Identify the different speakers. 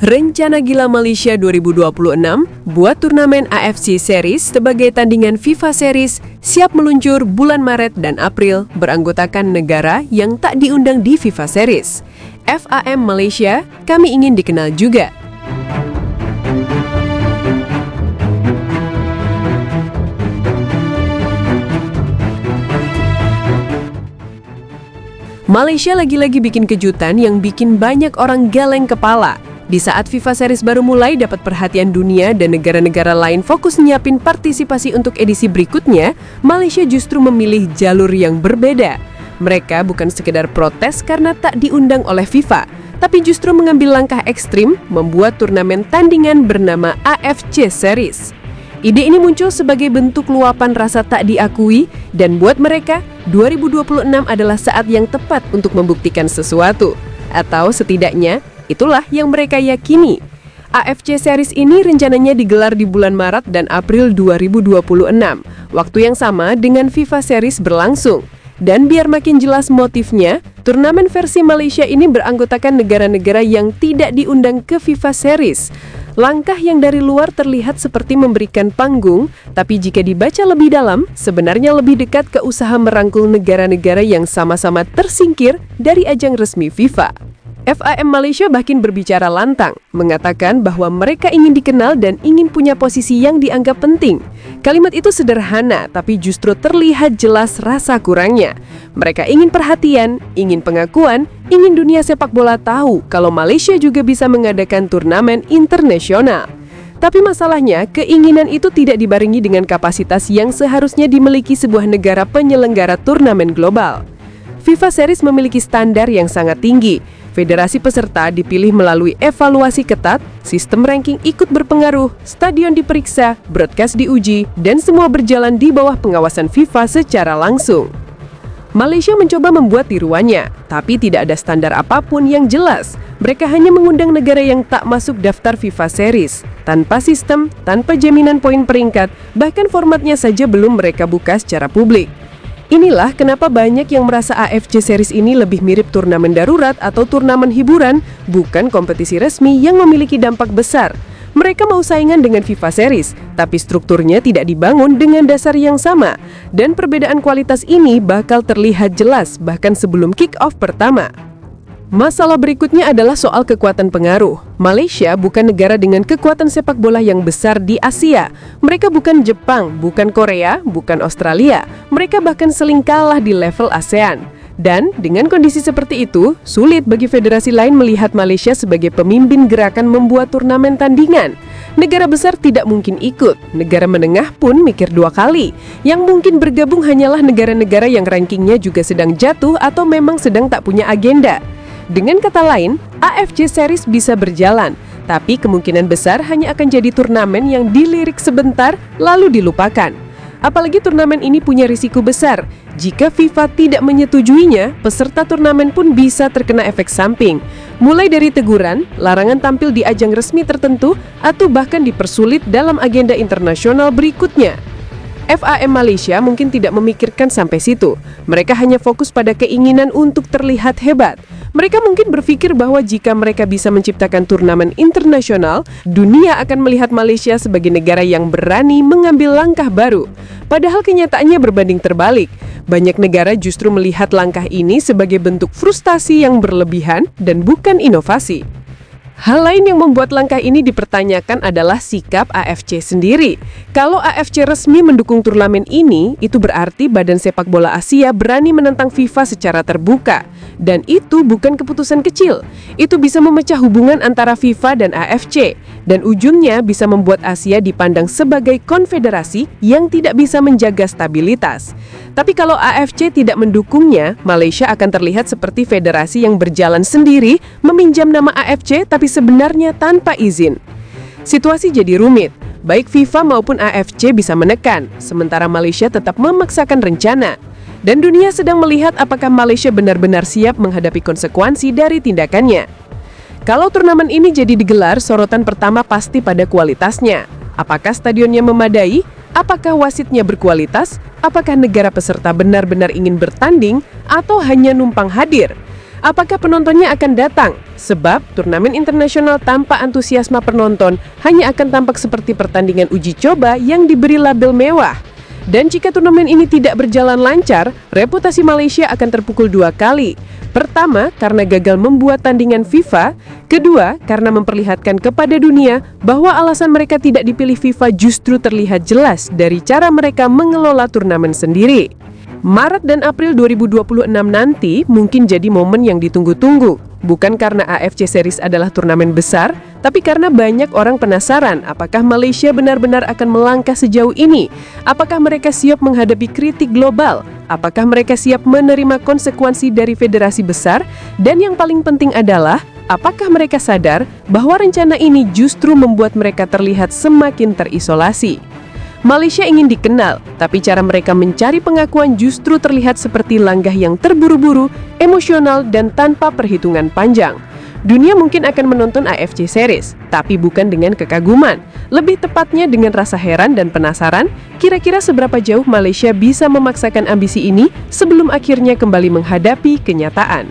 Speaker 1: Rencana gila Malaysia 2026 buat turnamen AFC Series sebagai tandingan FIFA Series siap meluncur bulan Maret dan April beranggotakan negara yang tak diundang di FIFA Series. FAM Malaysia, kami ingin dikenal juga. Malaysia lagi-lagi bikin kejutan yang bikin banyak orang geleng kepala. Di saat FIFA Series baru mulai dapat perhatian dunia dan negara-negara lain fokus nyiapin partisipasi untuk edisi berikutnya, Malaysia justru memilih jalur yang berbeda. Mereka bukan sekedar protes karena tak diundang oleh FIFA, tapi justru mengambil langkah ekstrim membuat turnamen tandingan bernama AFC Series. Ide ini muncul sebagai bentuk luapan rasa tak diakui dan buat mereka, 2026 adalah saat yang tepat untuk membuktikan sesuatu. Atau setidaknya, itulah yang mereka yakini. AFC Series ini rencananya digelar di bulan Maret dan April 2026, waktu yang sama dengan FIFA Series berlangsung. Dan biar makin jelas motifnya, turnamen versi Malaysia ini beranggotakan negara-negara yang tidak diundang ke FIFA Series. Langkah yang dari luar terlihat seperti memberikan panggung, tapi jika dibaca lebih dalam, sebenarnya lebih dekat ke usaha merangkul negara-negara yang sama-sama tersingkir dari ajang resmi FIFA. FAM Malaysia bahkan berbicara lantang, mengatakan bahwa mereka ingin dikenal dan ingin punya posisi yang dianggap penting. Kalimat itu sederhana, tapi justru terlihat jelas rasa kurangnya. Mereka ingin perhatian, ingin pengakuan, ingin dunia sepak bola tahu kalau Malaysia juga bisa mengadakan turnamen internasional. Tapi masalahnya, keinginan itu tidak dibarengi dengan kapasitas yang seharusnya dimiliki sebuah negara penyelenggara turnamen global. FIFA Series memiliki standar yang sangat tinggi. Federasi peserta dipilih melalui evaluasi ketat, sistem ranking ikut berpengaruh, stadion diperiksa, broadcast diuji, dan semua berjalan di bawah pengawasan FIFA secara langsung. Malaysia mencoba membuat tiruannya, tapi tidak ada standar apapun yang jelas. Mereka hanya mengundang negara yang tak masuk daftar FIFA Series, tanpa sistem, tanpa jaminan poin peringkat, bahkan formatnya saja belum mereka buka secara publik. Inilah kenapa banyak yang merasa AFC Series ini lebih mirip turnamen darurat atau turnamen hiburan, bukan kompetisi resmi yang memiliki dampak besar. Mereka mau saingan dengan FIFA Series, tapi strukturnya tidak dibangun dengan dasar yang sama. Dan perbedaan kualitas ini bakal terlihat jelas bahkan sebelum kick-off pertama. Masalah berikutnya adalah soal kekuatan pengaruh. Malaysia bukan negara dengan kekuatan sepak bola yang besar di Asia. Mereka bukan Jepang, bukan Korea, bukan Australia. Mereka bahkan sering kalah di level ASEAN. Dan dengan kondisi seperti itu, sulit bagi federasi lain melihat Malaysia sebagai pemimpin gerakan membuat turnamen tandingan. Negara besar tidak mungkin ikut, negara menengah pun mikir dua kali. Yang mungkin bergabung hanyalah negara-negara yang rankingnya juga sedang jatuh atau memang sedang tak punya agenda. Dengan kata lain, AFC Series bisa berjalan, tapi kemungkinan besar hanya akan jadi turnamen yang dilirik sebentar lalu dilupakan. Apalagi turnamen ini punya risiko besar. Jika FIFA tidak menyetujuinya, peserta turnamen pun bisa terkena efek samping. Mulai dari teguran, larangan tampil di ajang resmi tertentu, atau bahkan dipersulit dalam agenda internasional berikutnya. FAM Malaysia mungkin tidak memikirkan sampai situ. Mereka hanya fokus pada keinginan untuk terlihat hebat. Mereka mungkin berpikir bahwa jika mereka bisa menciptakan turnamen internasional, dunia akan melihat Malaysia sebagai negara yang berani mengambil langkah baru. Padahal kenyataannya berbanding terbalik. Banyak negara justru melihat langkah ini sebagai bentuk frustasi yang berlebihan dan bukan inovasi. Hal lain yang membuat langkah ini dipertanyakan adalah sikap AFC sendiri. Kalau AFC resmi mendukung turnamen ini, itu berarti Badan Sepak Bola Asia berani menentang FIFA secara terbuka. Dan itu bukan keputusan kecil. Itu bisa memecah hubungan antara FIFA dan AFC. Dan ujungnya bisa membuat Asia dipandang sebagai konfederasi yang tidak bisa menjaga stabilitas. Tapi kalau AFC tidak mendukungnya, Malaysia akan terlihat seperti federasi yang berjalan sendiri, meminjam nama AFC tapi sebenarnya tanpa izin. Situasi jadi rumit. Baik FIFA maupun AFC bisa menekan, sementara Malaysia tetap memaksakan rencana. Dan dunia sedang melihat apakah Malaysia benar-benar siap menghadapi konsekuensi dari tindakannya. Kalau turnamen ini jadi digelar, sorotan pertama pasti pada kualitasnya. Apakah stadionnya memadai? Apakah wasitnya berkualitas? Apakah negara peserta benar-benar ingin bertanding atau hanya numpang hadir? Apakah penontonnya akan datang? Sebab turnamen internasional tanpa antusiasme penonton hanya akan tampak seperti pertandingan uji coba yang diberi label mewah. Dan jika turnamen ini tidak berjalan lancar, reputasi Malaysia akan terpukul 2 kali. Pertama, karena gagal membuat tandingan FIFA. Kedua, karena memperlihatkan kepada dunia bahwa alasan mereka tidak dipilih FIFA justru terlihat jelas dari cara mereka mengelola turnamen sendiri. Maret dan April 2026 nanti mungkin jadi momen yang ditunggu-tunggu. Bukan karena AFC Series adalah turnamen besar, tapi karena banyak orang penasaran apakah Malaysia benar-benar akan melangkah sejauh ini. Apakah mereka siap menghadapi kritik global? Apakah mereka siap menerima konsekuensi dari federasi besar? Dan yang paling penting adalah, apakah mereka sadar bahwa rencana ini justru membuat mereka terlihat semakin terisolasi? Malaysia ingin dikenal, tapi cara mereka mencari pengakuan justru terlihat seperti langgah yang terburu-buru, emosional, dan tanpa perhitungan panjang. Dunia mungkin akan menonton AFC Series, tapi bukan dengan kekaguman. Lebih tepatnya dengan rasa heran dan penasaran, kira-kira seberapa jauh Malaysia bisa memaksakan ambisi ini sebelum akhirnya kembali menghadapi kenyataan.